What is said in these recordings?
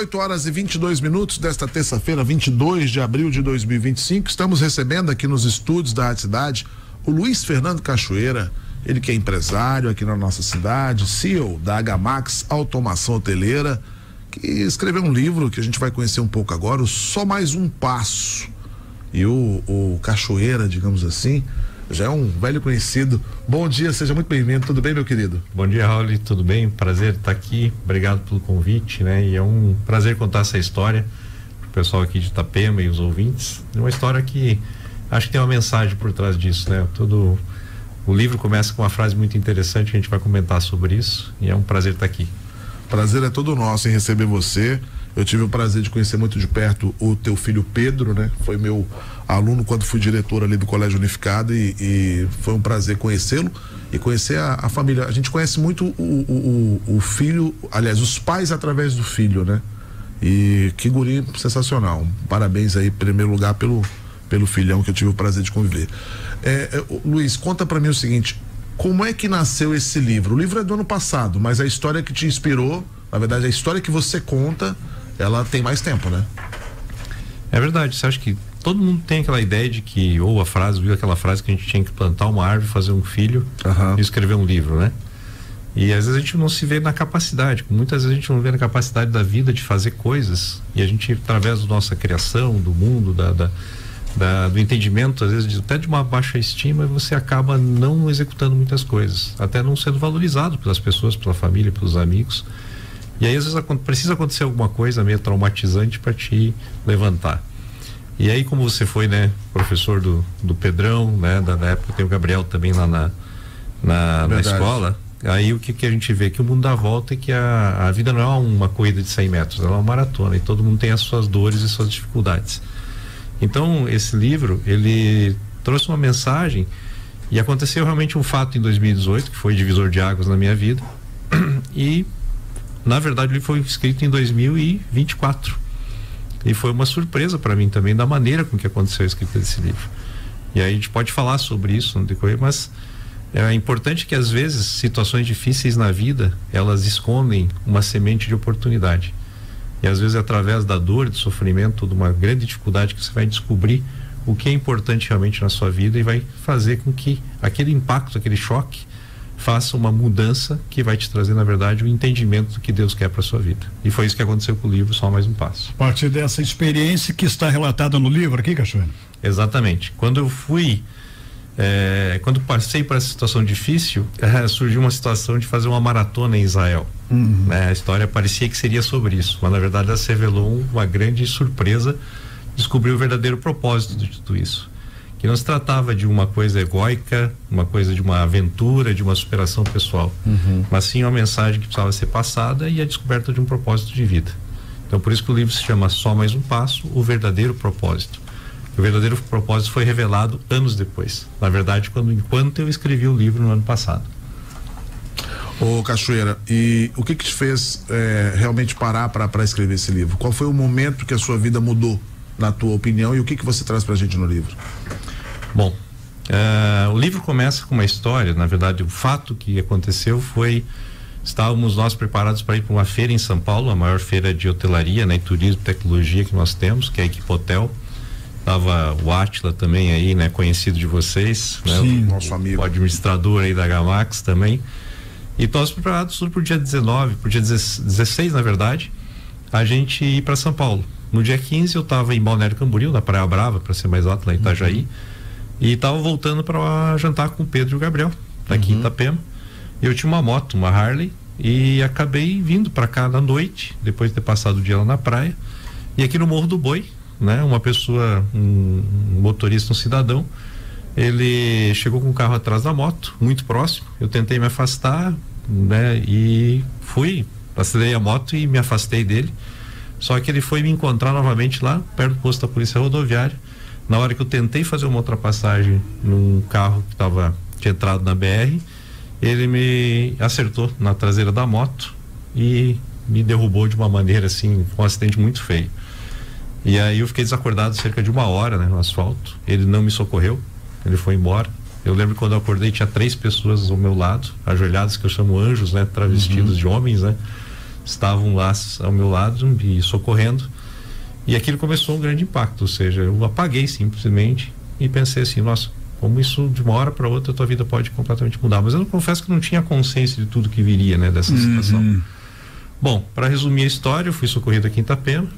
8h22 desta terça-feira, 22 de abril de 2025. Estamos recebendo aqui nos estúdios da Rádio Cidade o Luiz Fernando Cachoeira, ele que é empresário aqui na nossa cidade, CEO da H-Max Automação Hoteleira, que escreveu um livro que a gente vai conhecer um pouco agora, o Só Mais Um Passo. E o Cachoeira, digamos assim, já é um velho conhecido. Bom dia, seja muito bem-vindo. Tudo bem, meu querido? Bom dia, Raul, tudo bem? Prazer estar aqui. Obrigado pelo convite, né? E é um prazer contar essa história pro pessoal aqui de Itapema e os ouvintes. É uma história que acho que tem uma mensagem por trás disso, né? O livro começa com uma frase muito interessante, a gente vai comentar sobre isso, e é um prazer estar aqui. Prazer é todo nosso em receber você. Eu tive o prazer de conhecer muito de perto o teu filho Pedro, né? Foi meu aluno quando fui diretor ali do Colégio Unificado e foi um prazer conhecê-lo e conhecer a família. A gente conhece muito o filho, aliás, os pais através do filho, né? E que guri sensacional. Parabéns aí, em primeiro lugar, pelo filhão que eu tive o prazer de conviver. Luiz, conta pra mim o seguinte: como é que nasceu esse livro? O livro é do ano passado, mas a história que te inspirou, na verdade, a história que você conta, ela tem mais tempo, né? É verdade. Você acha que todo mundo tem aquela ideia de que, ou viu aquela frase que a gente tinha que plantar uma árvore, fazer um filho e escrever um livro, né? E às vezes a gente não se vê na capacidade, muitas vezes a gente não vê na capacidade da vida de fazer coisas, e a gente, através da nossa criação, do mundo, do entendimento, às vezes até de uma baixa estima, você acaba não executando muitas coisas, até não sendo valorizado pelas pessoas, pela família, pelos amigos. E aí às vezes precisa acontecer alguma coisa meio traumatizante para te levantar. E aí, como você foi, né, professor do Pedrão, né, da época tem o Gabriel também lá na escola, aí o que a gente vê? Que o mundo dá volta e que a vida não é uma corrida de 100 metros, ela é uma maratona e todo mundo tem as suas dores e suas dificuldades. Então, esse livro, ele trouxe uma mensagem, e aconteceu realmente um fato em 2018, que foi divisor de águas na minha vida, e na verdade ele foi escrito em 2024 e foi uma surpresa para mim também da maneira com que aconteceu a escrita desse livro. E aí a gente pode falar sobre isso no decorrer, mas é importante que às vezes situações difíceis na vida, elas escondem uma semente de oportunidade, e às vezes é através da dor, do sofrimento, de uma grande dificuldade, que você vai descobrir o que é importante realmente na sua vida e vai fazer com que aquele impacto, aquele choque faça uma mudança que vai te trazer, na verdade, o entendimento do que Deus quer para sua vida. E foi isso que aconteceu com o livro Só Mais Um Passo. A partir dessa experiência que está relatada no livro aqui, Cachoeira? Exatamente. Quando passei por essa situação difícil, surgiu uma situação de fazer uma maratona em Israel. A história parecia que seria sobre isso, mas na verdade ela se revelou uma grande surpresa, descobrir o verdadeiro propósito de tudo isso. Que não se tratava de uma coisa egóica, uma coisa de uma aventura, de uma superação pessoal, mas sim uma mensagem que precisava ser passada e a descoberta de um propósito de vida. Então por isso que o livro se chama Só Mais Um Passo, o verdadeiro propósito. O verdadeiro propósito foi revelado anos depois, na verdade enquanto eu escrevi o livro no ano passado. Ô Cachoeira, e o que te fez realmente parar para escrever esse livro? Qual foi o momento que a sua vida mudou, na tua opinião, e o que você traz pra gente no livro? Bom, o livro começa com uma história. Na verdade, o fato que aconteceu foi: estávamos nós preparados para ir para uma feira em São Paulo, a maior feira de hotelaria, né, e turismo e tecnologia que nós temos, que é a Equipotel. Tava o Átila também aí, né, conhecido de vocês, né, sim, nosso amigo, o administrador aí da H-Max também. E nós preparados tudo pro dia 19, pro dia 16, na verdade, a gente ir para São Paulo. No dia 15 eu estava em Balneário Camboriú, na Praia Brava, para ser mais exato, lá em Itajaí, e estava voltando para jantar com o Pedro e o Gabriel, aqui em Itapema. Eu tinha uma moto, uma Harley, e acabei vindo para cá na noite, depois de ter passado o dia lá na praia. E aqui no Morro do Boi, né, uma pessoa, um motorista, um cidadão, ele chegou com o carro atrás da moto, muito próximo. Eu tentei me afastar, né, e acelerei a moto e me afastei dele. Só que ele foi me encontrar novamente lá perto do posto da Polícia Rodoviária. Na hora que eu tentei fazer uma ultrapassagem num carro que tinha entrado na BR, ele me acertou na traseira da moto e me derrubou de uma maneira assim, um acidente muito feio. E aí eu fiquei desacordado cerca de 1 hora, né, no asfalto. Ele não me socorreu, ele foi embora. Eu lembro que quando eu acordei tinha 3 pessoas ao meu lado, ajoelhadas, que eu chamo anjos, né, travestidos de homens, né, estavam lá ao meu lado me socorrendo, e aquilo começou um grande impacto, ou seja, eu apaguei simplesmente e pensei assim, nossa, como isso de uma hora para outra a tua vida pode completamente mudar. Mas eu confesso que não tinha consciência de tudo que viria, né, dessa situação. Bom, para resumir a história, eu fui socorrido aqui em Itapema.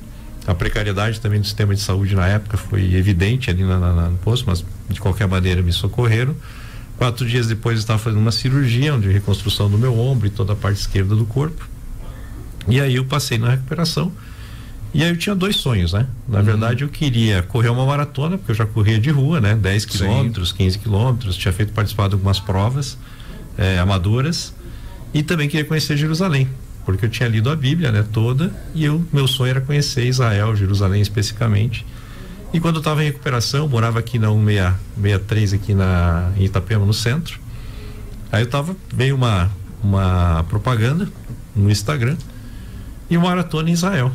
A precariedade também do sistema de saúde na época foi evidente ali no posto, mas de qualquer maneira me socorreram. 4 dias depois eu estava fazendo uma cirurgia de reconstrução do meu ombro e toda a parte esquerda do corpo. E aí eu passei na recuperação. E aí eu tinha 2 sonhos, né? Na verdade eu queria correr uma maratona, porque eu já corria de rua, né? 10 quilômetros, 15 quilômetros, tinha participado de algumas provas amadoras, e também queria conhecer Jerusalém, porque eu tinha lido a Bíblia, né, toda, e meu sonho era conhecer Israel, Jerusalém especificamente. E quando eu estava em recuperação, eu morava aqui na 163 aqui em Itapema, no centro. Aí veio uma propaganda no Instagram e uma maratona em Israel.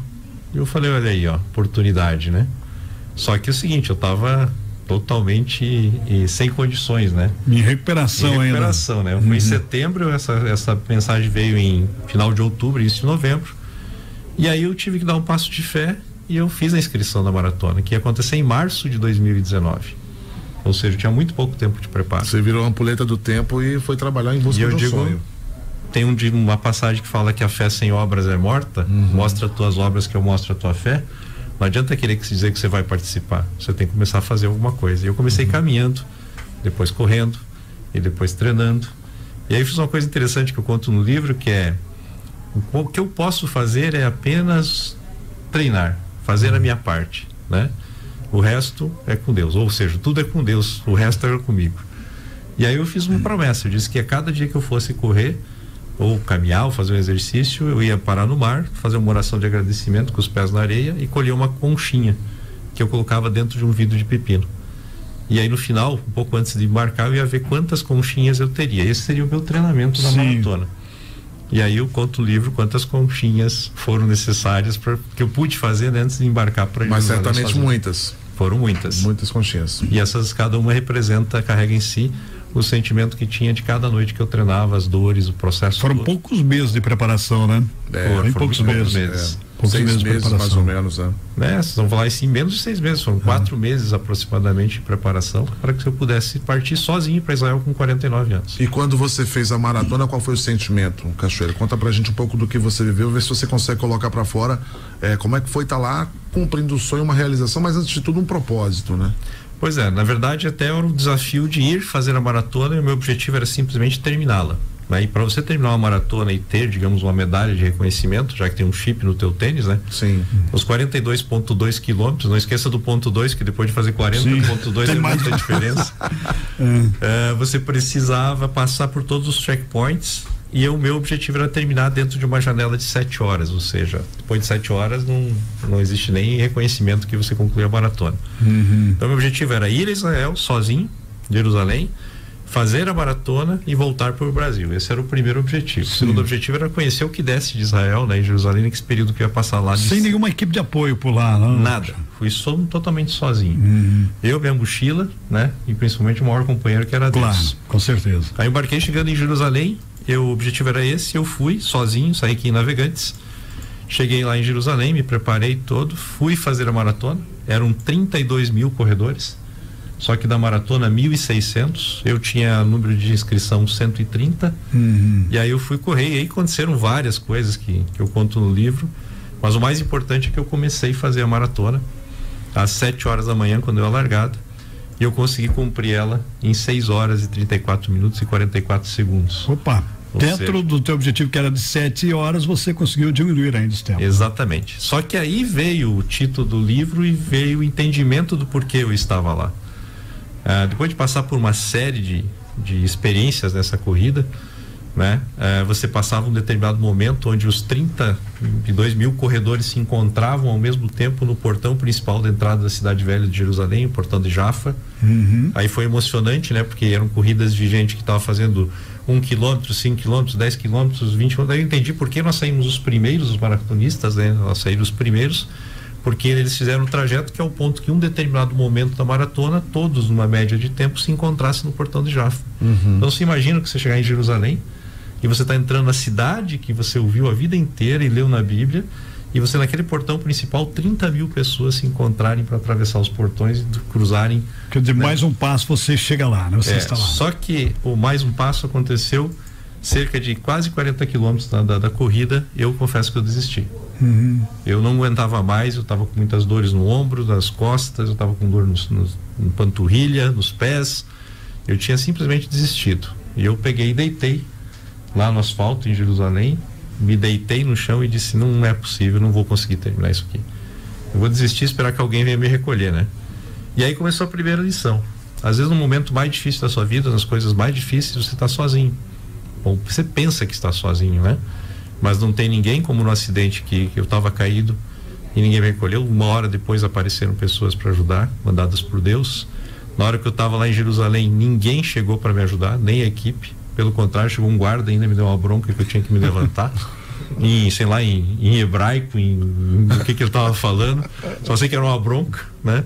E eu falei, olha aí, ó, oportunidade, né? Só que é o seguinte, eu estava totalmente sem condições, né? Em recuperação ainda. Né? Foi em setembro, essa mensagem veio em final de outubro, início de novembro. E aí eu tive que dar um passo de fé e eu fiz a inscrição da maratona, que ia acontecer em março de 2019. Ou seja, eu tinha muito pouco tempo de preparo. Você virou uma ampulheta do tempo e foi trabalhar em busca do sonho. Tem uma passagem que fala que a fé sem obras é morta. Mostra as tuas obras que eu mostro a tua fé. Não adianta querer dizer que você vai participar. Você tem que começar a fazer alguma coisa. E eu comecei caminhando, depois correndo e depois treinando. E aí fiz uma coisa interessante que eu conto no livro, que é o que eu posso fazer é apenas treinar, fazer a minha parte, né? O resto é com Deus, ou seja, tudo é com Deus, o resto é comigo. E aí eu fiz uma promessa, eu disse que a cada dia que eu fosse correr ou caminhar, ou fazer um exercício, eu ia parar no mar, fazer uma oração de agradecimento com os pés na areia e colher uma conchinha que eu colocava dentro de um vidro de pepino. E aí no final, um pouco antes de embarcar, eu ia ver quantas conchinhas eu teria. Esse seria o meu treinamento da maratona. E aí eu conto no livro quantas conchinhas foram necessárias que eu pude fazer, né, antes de embarcar para Mas certamente sozinho. Muitas. Foram muitas. Muitas conchinhas. E essas, cada uma carrega em si o sentimento que tinha de cada noite que eu treinava, as dores, o processo. Foram poucos meses de preparação, né? Foram poucos meses. Poucos 6 meses mais ou menos, né? Vocês vão falar assim, menos de 6 meses, foram 4 meses aproximadamente de preparação para que eu pudesse partir sozinho para Israel com 49 anos. E quando você fez a maratona, qual foi o sentimento, Cachoeira? Conta pra gente um pouco do que você viveu, ver se você consegue colocar para fora como é que foi estar lá cumprindo o sonho, uma realização, mas antes de tudo um propósito, né? Pois é, na verdade até era o desafio de ir fazer a maratona e o meu objetivo era simplesmente terminá-la. Né? E para você terminar uma maratona e ter, digamos, uma medalha de reconhecimento, já que tem um chip no teu tênis, né? Sim. Os 42,2 quilômetros, não esqueça do ponto 2, que depois de fazer 40,2 é muita diferença. Você precisava passar por todos os checkpoints e o meu objetivo era terminar dentro de uma janela de 7 horas, ou seja, depois de 7 horas não existe nem reconhecimento que você concluiu a maratona. Então meu objetivo era ir a Israel sozinho, Jerusalém, fazer a maratona e voltar para o Brasil. Esse era o primeiro objetivo. O segundo objetivo era conhecer o que desce de Israel, né, em Jerusalém, nesse período que eu ia passar lá. Sem nenhuma equipe de apoio por lá, não? Nada. Fui totalmente sozinho. Eu, minha mochila, né, e principalmente o maior companheiro que era Deus. Claro, com certeza. Aí embarquei chegando em Jerusalém. O objetivo era esse, eu fui sozinho, saí aqui em Navegantes, cheguei lá em Jerusalém, me preparei todo, fui fazer a maratona, eram 32 mil corredores, só que da maratona 1.600, eu tinha número de inscrição 130, e aí eu fui correr, e aí aconteceram várias coisas que eu conto no livro, mas o mais importante é que eu comecei a fazer a maratona às 7 horas da manhã, quando deu a largada, e eu consegui cumprir ela em 6 horas e 34 minutos e 44 segundos. Opa! Dentro do teu objetivo, que era de 7 horas, você conseguiu diminuir ainda esse tempo. Exatamente. Só que aí veio o título do livro e veio o entendimento do porquê eu estava lá. Depois de passar por uma série de experiências nessa corrida, né? Você passava um determinado momento onde os 32 mil corredores se encontravam ao mesmo tempo no portão principal da entrada da cidade velha de Jerusalém, o portão de Jaffa. Aí foi emocionante, né? Porque eram corridas de gente que estava fazendo 1 quilômetro, 5 quilômetros, 10 quilômetros, 20 quilômetros. Daí eu entendi por que nós saímos os primeiros, os maratonistas, né? Nós saímos os primeiros, porque eles fizeram um trajeto que é o ponto que em um determinado momento da maratona, todos numa média de tempo se encontrassem no portão de Jaffa. Então você imagina que você chegar em Jerusalém e você está entrando na cidade que você ouviu a vida inteira e leu na Bíblia, e você naquele portão principal 30 mil pessoas se encontrarem para atravessar os portões e cruzarem. Quer dizer, mais um passo você chega lá, né? Você está lá. Só que o mais um passo aconteceu cerca de quase 40 quilômetros da corrida. Eu confesso que eu desisti. Eu não aguentava mais, eu estava com muitas dores no ombro, nas costas, eu estava com dor no panturrilha, nos pés. Eu tinha simplesmente desistido. E eu peguei e deitei lá no asfalto em Jerusalém, me deitei no chão e disse: não é possível, não vou conseguir terminar isso aqui. Eu vou desistir, esperar que alguém venha me recolher, né? E aí começou a primeira lição. Às vezes no momento mais difícil da sua vida, nas coisas mais difíceis, você está sozinho. Bom, você pensa que está sozinho, né? Mas não tem ninguém, como no acidente que eu estava caído e ninguém me recolheu. 1 hora depois apareceram pessoas para ajudar, mandadas por Deus. Na hora que eu estava lá em Jerusalém, ninguém chegou para me ajudar, nem a equipe. Pelo contrário, chegou um guarda ainda, me deu uma bronca que eu tinha que me levantar. Em hebraico, o que ele estava falando. Só sei que era uma bronca, né?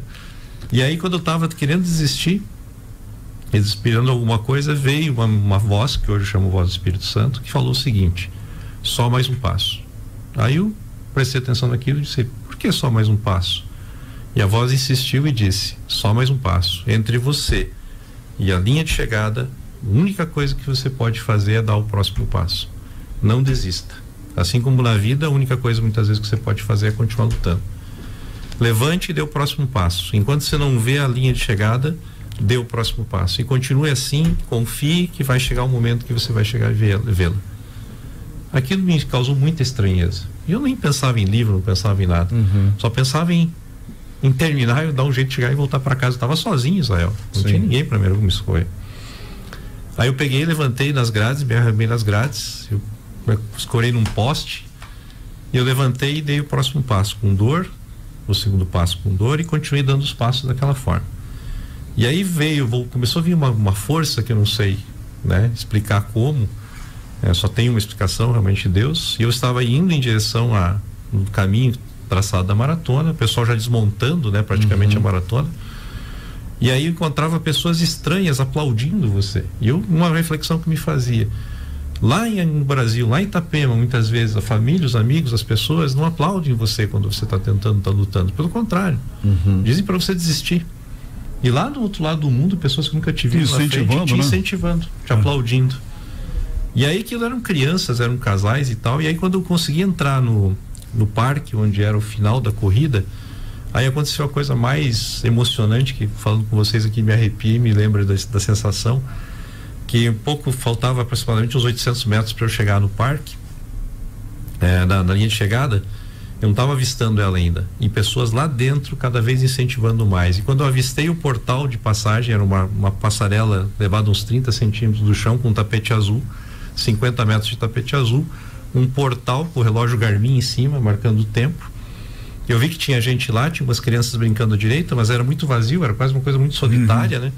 E aí, quando eu estava querendo desistir, esperando alguma coisa, veio uma voz, que hoje eu chamo voz do Espírito Santo, que falou o seguinte: só mais um passo. Aí eu prestei atenção naquilo e disse: por que só mais um passo? E a voz insistiu e disse: só mais um passo. Entre você e a linha de chegada, a única coisa que você pode fazer é dar o próximo passo. Não desista. Assim como na vida, a única coisa muitas vezes que você pode fazer é continuar lutando. Levante e dê o próximo passo. Enquanto você não vê a linha de chegada, dê o próximo passo. E continue assim, confie que vai chegar o momento que você vai chegar a vê-la. Aquilo me causou muita estranheza. E eu nem pensava em livro, não pensava em nada. Só pensava em terminar e dar um jeito de chegar e voltar para casa. Eu estava sozinho em Israel. Não tinha ninguém para me escolher. Aí eu peguei, levantei nas grades, me arrumei nas grades, eu escorei num poste, e eu levantei e dei o próximo passo com dor, o segundo passo com dor, e continuei dando os passos daquela forma. E aí começou a vir uma força que eu não sei, né, explicar como, só tem uma explicação, realmente, Deus. E eu estava indo em direção no caminho traçado da maratona, o pessoal já desmontando, né, praticamente a maratona. E aí eu encontrava pessoas estranhas aplaudindo você. E uma reflexão que me fazia: lá no Brasil, lá em Itapema, muitas vezes a família, os amigos, as pessoas não aplaudem você quando você está tentando, está lutando. Pelo contrário, dizem para você desistir. E lá do outro lado do mundo, pessoas que nunca te viram na frente, te incentivando, te aplaudindo. E aí aquilo eram crianças, eram casais e tal. E aí quando eu consegui entrar no parque, onde era o final da corrida, aí aconteceu a coisa mais emocionante, que falando com vocês aqui me arrepia, me lembra da sensação, que um pouco faltava aproximadamente uns 800 metros para eu chegar no parque, na linha de chegada. Eu não estava avistando ela ainda, e pessoas lá dentro cada vez incentivando mais. E quando eu avistei o portal de passagem, era uma passarela levada uns 30 centímetros do chão, com um tapete azul, 50 metros de tapete azul, um portal com o relógio Garmin em cima, marcando o tempo. Eu vi que tinha gente lá, tinha umas crianças brincando à direita, mas era muito vazio, era quase uma coisa muito solitária, né?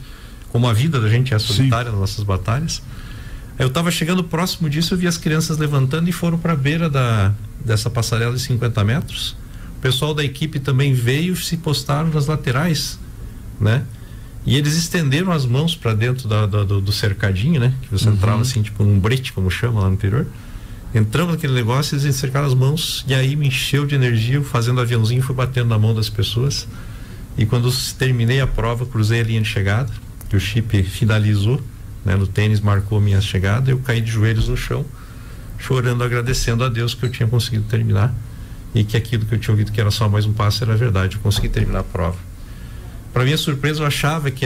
Como a vida da gente é solitária nas nossas batalhas. Eu estava chegando próximo disso, eu vi as crianças levantando e foram para a beira dessa passarela de 50 metros. O pessoal da equipe também veio, se postaram nas laterais, né? E eles estenderam as mãos para dentro do cercadinho, né? Que você entrava assim, tipo num brete, como chama lá no interior. Entramos naquele negócio, eles cercaram as mãos, e aí me encheu de energia, fazendo aviãozinho, fui batendo na mão das pessoas. E quando terminei a prova, cruzei a linha de chegada, que o chip finalizou, né, no tênis marcou minha chegada, eu caí de joelhos no chão, chorando, agradecendo a Deus que eu tinha conseguido terminar, e que aquilo que eu tinha ouvido que era só mais um passo era verdade. Eu consegui terminar a prova. Para minha surpresa, eu achava que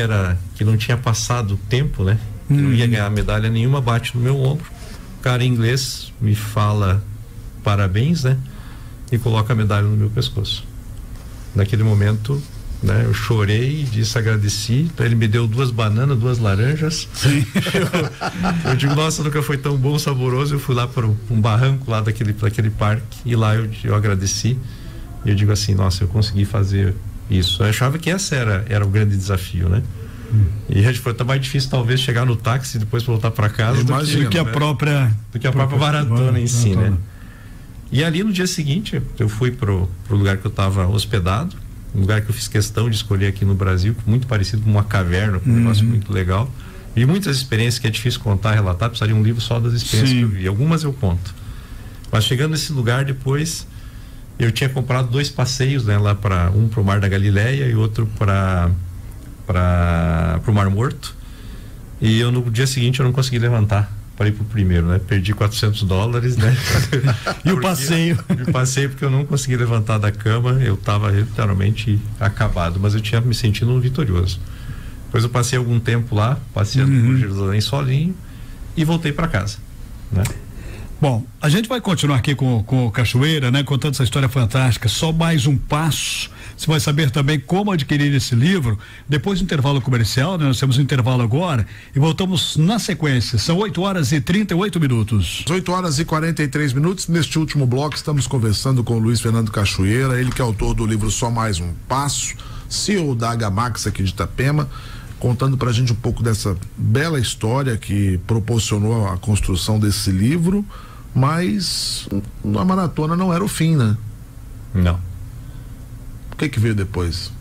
não tinha passado o tempo, né, que não ia ganhar medalha nenhuma. Bate no meu ombro, o cara em inglês me fala parabéns, né, e coloca a medalha no meu pescoço. Naquele momento, né, eu chorei, disse, agradeci. Então ele me deu 2 bananas, 2 laranjas. Eu digo, nossa, nunca foi tão bom, saboroso. Eu fui lá para um barranco lá daquele parque, e lá eu agradeci. E eu digo assim, nossa, eu consegui fazer isso. Eu achava que essa era o grande desafio, né? E a gente foi, tá mais difícil talvez chegar no táxi e depois voltar para casa do que a própria maratona em si, né? E ali no dia seguinte eu fui pro lugar que eu estava hospedado, um lugar que eu fiz questão de escolher aqui no Brasil, muito parecido com uma caverna, um negócio muito legal. E muitas experiências que é difícil contar, relatar, precisaria um livro só das experiências que eu vi. Algumas eu conto. Mas chegando nesse lugar depois, eu tinha comprado 2 passeios, né, lá um para o Mar da Galileia e outro para o Mar Morto. E no dia seguinte eu não consegui levantar para ir pro primeiro, né? Perdi $400, né? E o passeio? O passeio porque eu não consegui levantar da cama, eu estava literalmente acabado, mas eu tinha me sentindo um vitorioso. Depois eu passei algum tempo lá, passeando por Jerusalém sozinho e voltei para casa, né? Bom, a gente vai continuar aqui com o Cachoeira, né? Contando essa história fantástica, só mais um passo. Você vai saber também como adquirir esse livro depois do intervalo comercial, né? Nós temos um intervalo agora e voltamos na sequência. São 8h38. 8h43. Neste último bloco estamos conversando com o Luiz Fernando Cachoeira, ele que é autor do livro Só Mais um Passo, CEO da Agamax aqui de Itapema, contando pra gente um pouco dessa bela história que proporcionou a construção desse livro, mas a maratona não era o fim, né? Não. O que veio depois?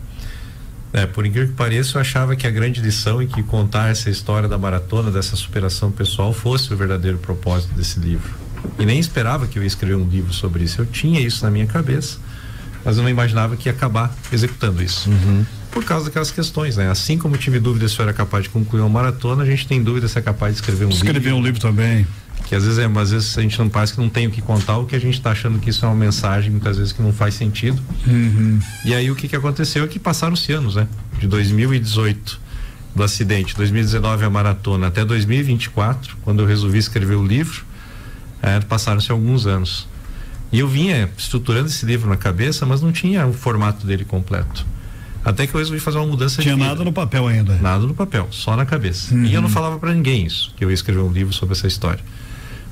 Por incrível que pareça, eu achava que a grande lição e que contar essa história da maratona, dessa superação pessoal, fosse o verdadeiro propósito desse livro. E nem esperava que eu ia escrever um livro sobre isso. Eu tinha isso na minha cabeça, mas eu não imaginava que ia acabar executando isso. Por causa daquelas questões, né? Assim como eu tive dúvida se eu era capaz de concluir uma maratona, a gente tem dúvida se é capaz de escrever um livro. Escrever um livro também. Que às vezes a gente não parece que não tem o que contar, o que a gente está achando que isso é uma mensagem muitas vezes que não faz sentido. E aí o que aconteceu é que passaram-se anos, né? De 2018 do acidente, 2019 a maratona, até 2024, quando eu resolvi escrever o livro, passaram-se alguns anos. E eu vinha estruturando esse livro na cabeça, mas não tinha o formato dele completo. Até que eu resolvi fazer uma mudança de vida. Tinha nada no papel ainda. Nada no papel, só na cabeça. E eu não falava para ninguém isso, que eu ia escrever um livro sobre essa história.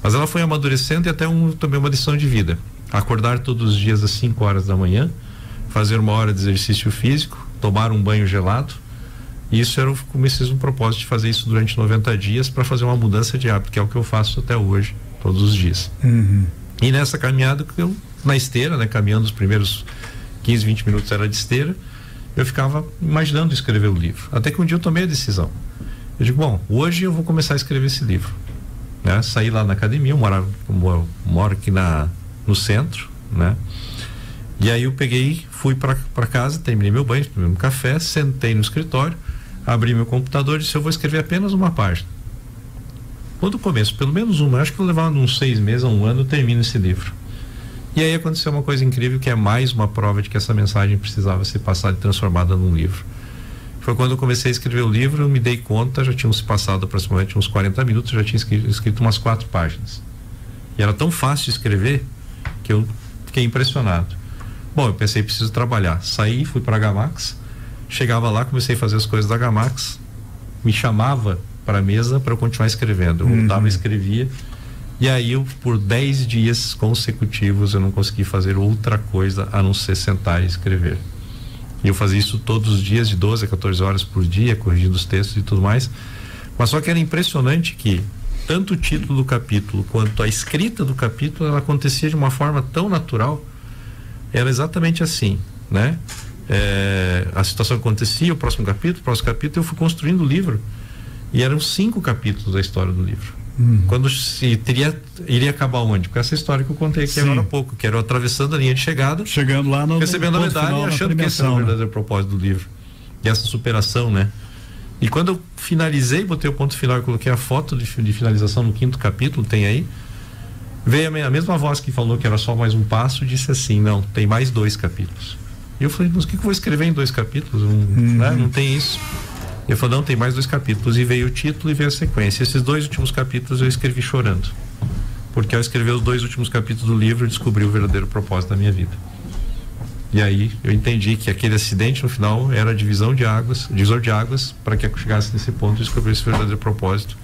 Mas ela foi amadurecendo e até também uma lição de vida. Acordar todos os dias às 5 horas da manhã, fazer 1 hora de exercício físico, tomar um banho gelado. E isso eu comecei um propósito de fazer isso durante 90 dias para fazer uma mudança de hábito, que é o que eu faço até hoje, todos os dias. E nessa caminhada, na esteira, né, caminhando os primeiros 15, 20 minutos era de esteira, eu ficava imaginando escrever o livro. Até que um dia eu tomei a decisão. Eu digo, bom, hoje eu vou começar a escrever esse livro. Né? Saí lá na academia, eu moro aqui no centro, né? E aí eu fui para casa, terminei meu banho, tomei um café, sentei no escritório, abri meu computador e disse, eu vou escrever apenas uma página. Quando começo, pelo menos uma, acho que vou levar uns 6 meses a 1 ano, eu termino esse livro. E aí aconteceu uma coisa incrível, que é mais uma prova de que essa mensagem precisava ser passada e transformada num livro. Foi quando eu comecei a escrever o livro, eu me dei conta, já tínhamos passado aproximadamente uns 40 minutos, já tinha escrito umas 4 páginas. E era tão fácil de escrever que eu fiquei impressionado. Bom, eu pensei, preciso trabalhar. Saí, fui para a Agamax, chegava lá, comecei a fazer as coisas da Agamax, me chamava para a mesa para eu continuar escrevendo. Eu voltava e escrevia. E aí por 10 dias consecutivos eu não consegui fazer outra coisa a não ser sentar e escrever. E eu fazia isso todos os dias, de 12 a 14 horas por dia, corrigindo os textos e tudo mais. Mas só que era impressionante que tanto o título do capítulo quanto a escrita do capítulo, ela acontecia de uma forma tão natural. Era exatamente assim, né? A situação acontecia, o próximo capítulo, eu fui construindo o livro. E eram 5 capítulos da história do livro. Quando iria acabar onde? Porque essa história que eu contei aqui agora há pouco, que era eu atravessando a linha de chegada, chegando lá recebendo a medalha final, e achando que esse era o verdadeiro propósito do livro. E essa superação, né? E quando eu finalizei, botei o ponto final e coloquei a foto de finalização no 5º capítulo, tem aí, veio a mesma voz que falou que era só mais um passo e disse assim, não, tem mais 2 capítulos. E eu falei, mas o que eu vou escrever em 2 capítulos? Né? Não tem isso. Eu falei, não, tem mais 2 capítulos. E veio o título e veio a sequência. Esses 2 últimos capítulos eu escrevi chorando, porque ao escrever os 2 últimos capítulos do livro eu descobri o verdadeiro propósito da minha vida. E aí eu entendi que aquele acidente no final era divisor de águas para que eu chegasse nesse ponto e descobrisse o verdadeiro propósito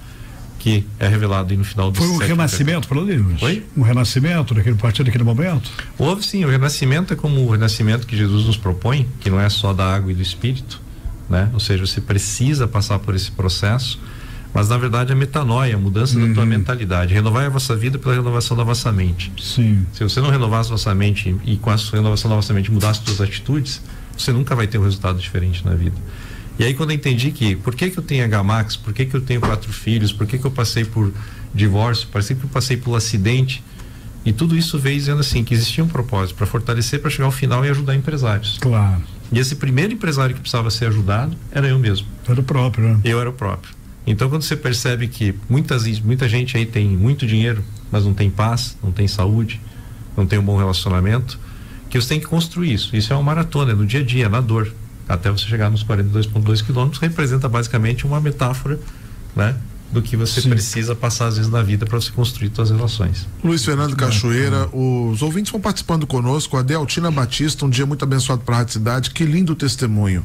que é revelado aí no final do Foi um renascimento para o livro? Foi? Um renascimento a partir daquele momento? Houve sim, o renascimento é como o renascimento que Jesus nos propõe, que não é só da água e do Espírito, né? Ou seja, você precisa passar por esse processo, mas na verdade a metanoia, a mudança da tua mentalidade, renovar a vossa vida pela renovação da vossa mente. Sim. Se você não renovasse a vossa mente e com a renovação da vossa mente mudar as suas atitudes, você nunca vai ter um resultado diferente na vida. E aí quando eu entendi que, por que eu tenho H-Max, por que eu tenho 4 filhos, por que eu passei por divórcio, por que eu passei por acidente, e tudo isso veio dizendo assim, que existia um propósito para fortalecer, para chegar ao final e ajudar empresários. Claro. E esse primeiro empresário que precisava ser ajudado era eu mesmo. Era o próprio, né? Eu era o próprio. Então quando você percebe que muita gente aí tem muito dinheiro, mas não tem paz, não tem saúde, não tem um bom relacionamento, que você tem que construir isso. Isso é uma maratona, é no dia a dia, na dor. Até você chegar nos 42,2 quilômetros, representa basicamente uma metáfora, né, do que você precisa passar às vezes na vida para você construir suas relações. Luiz Fernando Cachoeira, os ouvintes vão participando conosco. A Deltina Batista, um dia muito abençoado para a Rádio Cidade, que lindo testemunho,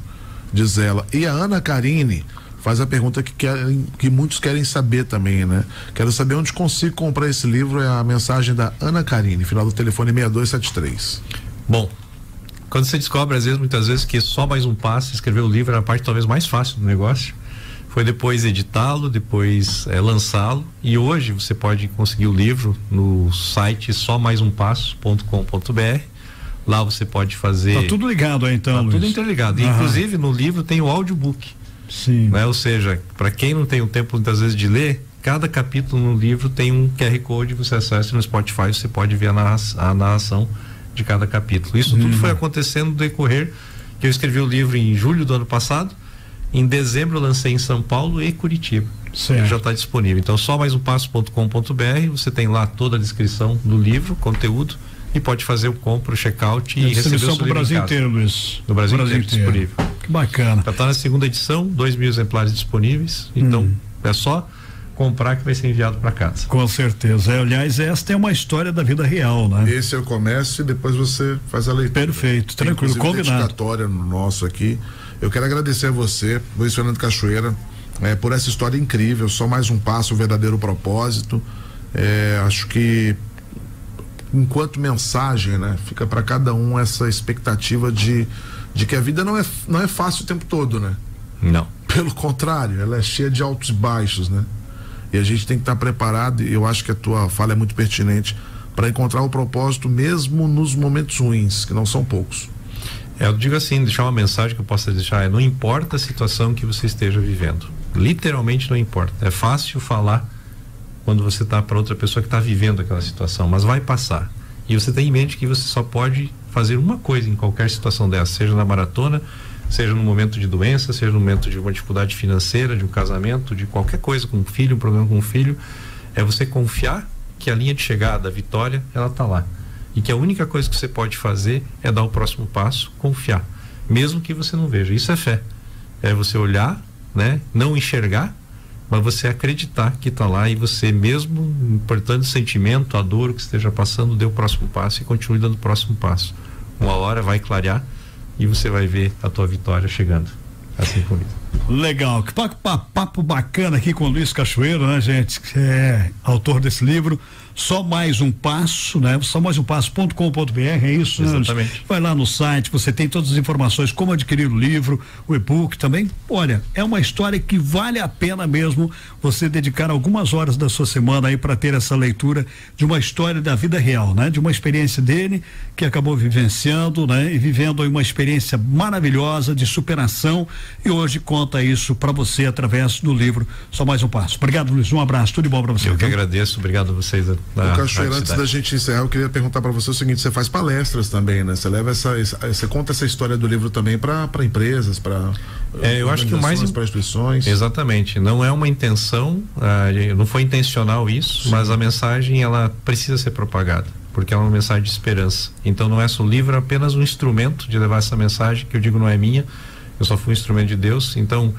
diz ela. E a Ana Karine faz a pergunta que muitos querem saber também, né? Quero saber onde consigo comprar esse livro. É a mensagem da Ana Karine, final do telefone 6273. Bom, quando você descobre, muitas vezes, que só mais um passo, escrever o livro era a parte talvez mais fácil do negócio, foi depois editá-lo, depois lançá-lo, e hoje você pode conseguir o livro no site somaisumpasso.com.br. Lá você pode fazer... Tá tudo ligado aí, então, Luiz. Tudo interligado. Inclusive no livro tem o audiobook. Sim. Né? Ou seja, para quem não tem o tempo muitas vezes de ler, cada capítulo no livro tem um QR Code, você acessa no Spotify, você pode ver a narração de cada capítulo. Isso tudo foi acontecendo no decorrer que eu escrevi o livro em julho do ano passado. Em dezembro eu lancei em São Paulo e Curitiba. Ele já está disponível. Então só mais um passo.com.br, você tem lá toda a descrição do livro, conteúdo, e pode fazer o compra, o check-out e receber o seu livro pro Brasil inteiro, Luiz. No Brasil inteiro disponível. Que bacana. Já está na segunda edição, 2.000 exemplares disponíveis. Então é só comprar que vai ser enviado para casa. Com certeza. Aliás, esta é uma história da vida real, né? Esse é o comércio e depois você faz a leitura. Perfeito, tranquilo, combinado. Dedicatória no nosso aqui. Eu quero agradecer a você, Luiz Fernando Cachoeira, por essa história incrível. Só mais um passo, o verdadeiro propósito. Acho que enquanto mensagem, né, fica para cada um essa expectativa de que a vida não é fácil o tempo todo, né? Não. Pelo contrário, ela é cheia de altos e baixos, né? E a gente tem que estar preparado, e eu acho que a tua fala é muito pertinente, para encontrar o propósito mesmo nos momentos ruins, que não são poucos. Eu digo assim, deixar uma mensagem que eu possa deixar, não importa a situação que você esteja vivendo, literalmente não importa. É fácil falar quando você está para outra pessoa que está vivendo aquela situação, mas vai passar. E você tem em mente que você só pode fazer uma coisa em qualquer situação dessa, seja na maratona, seja no momento de doença, seja no momento de uma dificuldade financeira, de um casamento, de qualquer coisa com um filho, um problema com um filho, é você confiar que a linha de chegada, a vitória, ela está lá. E que a única coisa que você pode fazer é dar o próximo passo, confiar, mesmo que você não veja. Isso é fé. É você olhar, né? Não enxergar, mas você acreditar que está lá, e você mesmo, importando o sentimento, a dor que esteja passando, dê o próximo passo e continue dando o próximo passo. Uma hora vai clarear e você vai ver a tua vitória chegando. Assim comigo. Legal, que papo bacana aqui com o Luiz Cachoeira, né, gente? Que é autor desse livro. Só mais um passo, né? Só mais um passo.com.br, é isso? Exatamente. Né? Vai lá no site, você tem todas as informações, como adquirir o livro, o e-book também. Olha, é uma história que vale a pena mesmo você dedicar algumas horas da sua semana aí para ter essa leitura de uma história da vida real, né? De uma experiência dele que acabou vivenciando, né? E vivendo aí uma experiência maravilhosa de superação, e hoje conta isso para você através do livro Só Mais um Passo. Obrigado, Luiz, um abraço, tudo de bom para você. Eu que agradeço, obrigado a vocês. Cachoeira, antes da gente encerrar, eu queria perguntar para você o seguinte: você faz palestras também, né? Você leva você conta essa história do livro também para empresas, para eu acho que o mais para instituições. Exatamente, não é uma intenção, não foi intencional isso. Sim. Mas a mensagem, ela precisa ser propagada, porque ela é uma mensagem de esperança. Então não é só o livro, é apenas um instrumento de levar essa mensagem, que eu digo não é minha, eu só fui um instrumento de Deus. Então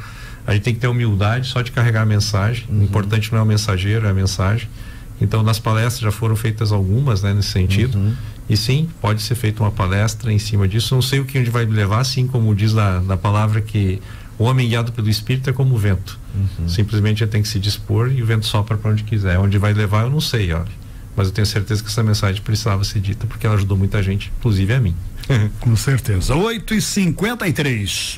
a gente tem que ter humildade só de carregar a mensagem. O importante não é o mensageiro, é a mensagem. Então nas palestras já foram feitas algumas, né, nesse sentido. E sim, pode ser feita uma palestra em cima disso. Não sei o que a gente vai levar, assim como diz na palavra, que o homem guiado pelo Espírito é como o vento. Simplesmente ele tem que se dispor e o vento sopra para onde quiser. Onde vai levar eu não sei, olha. Mas eu tenho certeza que essa mensagem precisava ser dita, porque ela ajudou muita gente, inclusive a mim. Com certeza. 8h53.